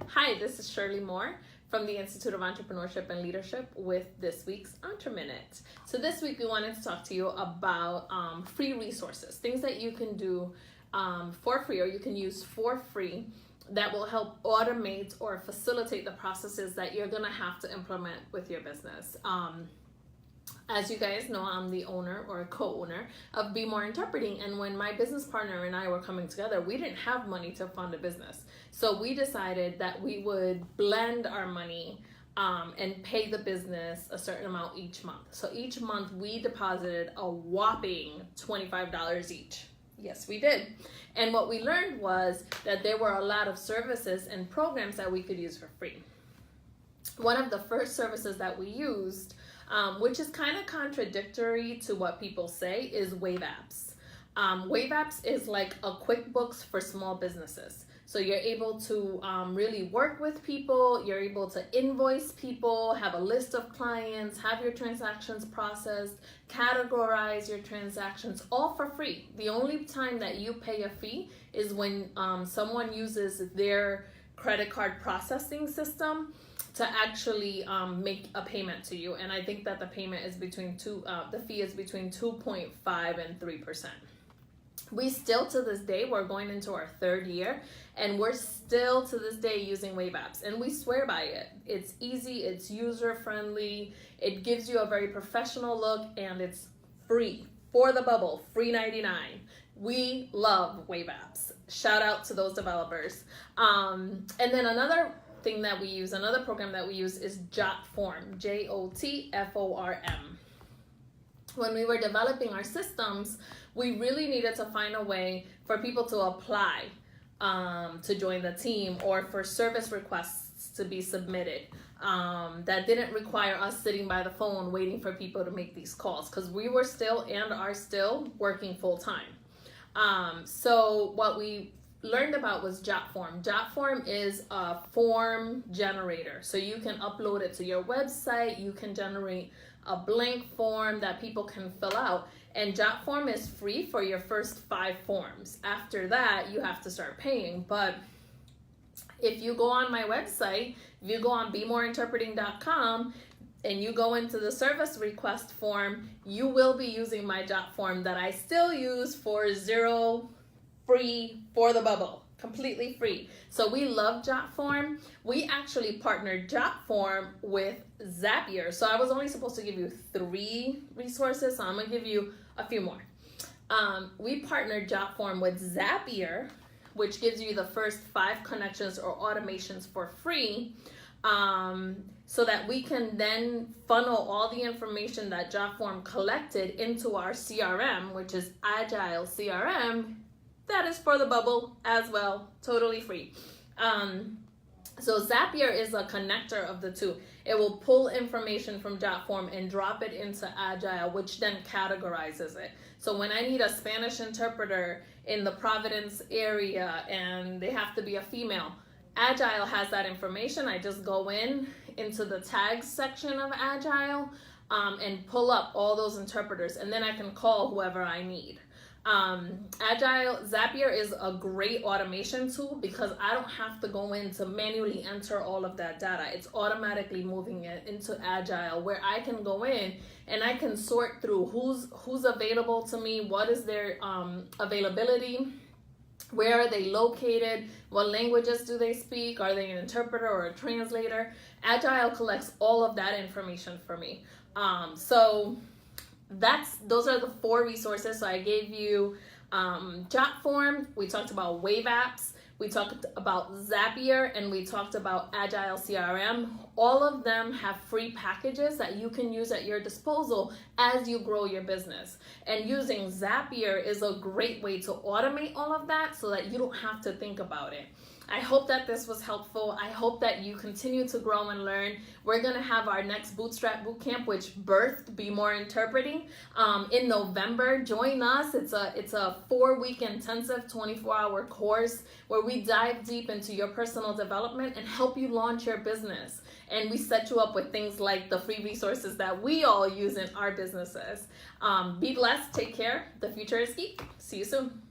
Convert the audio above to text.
Hi, this is Shirley Moore from the Institute of Entrepreneurship and Leadership with this week's EntreMinute. So this week we wanted to talk to you about free resources, things that you can do for free or you can use for free that will help automate or facilitate the processes that you're going to have to implement with your business. As you guys know, I'm the owner or co-owner of Be More Interpreting, and when my business partner and I were coming together, we didn't have money to fund a business. So we decided that we would blend our money and pay the business a certain amount each month. So each month we deposited a whopping $25 each. Yes, we did. And what we learned was that there were a lot of services and programs that we could use for free. One of the first services that we used, which is kind of contradictory to what people say, is Wave Apps. Wave Apps is like a QuickBooks for small businesses. So you're able to really work with people, you're able to invoice people, have a list of clients, have your transactions processed, categorize your transactions, all for free. The only time that you pay a fee is when someone uses their credit card processing system to actually make a payment to you, and I think that the payment is between the fee is between 2.5 and 3%. We still to this day, we're going into our third year, and we're still to this day using Wave Apps, and we swear by it. It's easy, it's user friendly, it gives you a very professional look, and it's free for the bubble, free 99. We love Wave Apps. Shout out to those developers. And then another program that we use is Jotform, Jotform. When we were developing our systems, we really needed to find a way for people to apply to join the team, or for service requests to be submitted that didn't require us sitting by the phone waiting for people to make these calls, because we were still and are still working full time. So what we learned about was Jotform. Jotform is a form generator. So you can upload it to your website, you can generate a blank form that people can fill out, and Jotform is free for your first 5 forms. After that, you have to start paying. But if you go on my website, if you go on BeMoreInterpreting.com and you go into the service request form, you will be using my Jotform that I still use for free for the bubble, completely free. So we love Jotform. We actually partnered Jotform with Zapier. So I was only supposed to give you 3 resources, so I'm gonna give you a few more. We partnered Jotform with Zapier, which gives you the first 5 connections or automations for free, so that we can then funnel all the information that Jotform collected into our CRM, which is Agile CRM. That is for the bubble as well, totally free. So Zapier is a connector of the two. It will pull information from Jotform and drop it into Agile, which then categorizes it. So when I need a Spanish interpreter in the Providence area and they have to be a female, Agile has that information. I just go into the tags section of Agile and pull up all those interpreters, and then I can call whoever I need. Zapier is a great automation tool because I don't have to go in to manually enter all of that data. It's automatically moving it into Agile, where I can go in and I can sort through who's available to me, what is their availability, where are they located, what languages do they speak, are they an interpreter or a translator. Agile collects all of that information for me. Those are the 4 resources. So I gave you Jotform, we talked about Wave Apps, we talked about Zapier, and we talked about Agile CRM. All of them have free packages that you can use at your disposal as you grow your business. And using Zapier is a great way to automate all of that so that you don't have to think about it. I hope that this was helpful. I hope that you continue to grow and learn. We're going to have our next Bootstrap Bootcamp, which birthed Be More Interpreting, in November. Join us. It's a 4-week intensive 24-hour course where we dive deep into your personal development and help you launch your business. And we set you up with things like the free resources that we all use in our businesses. Be blessed. Take care. The future is geek. See you soon.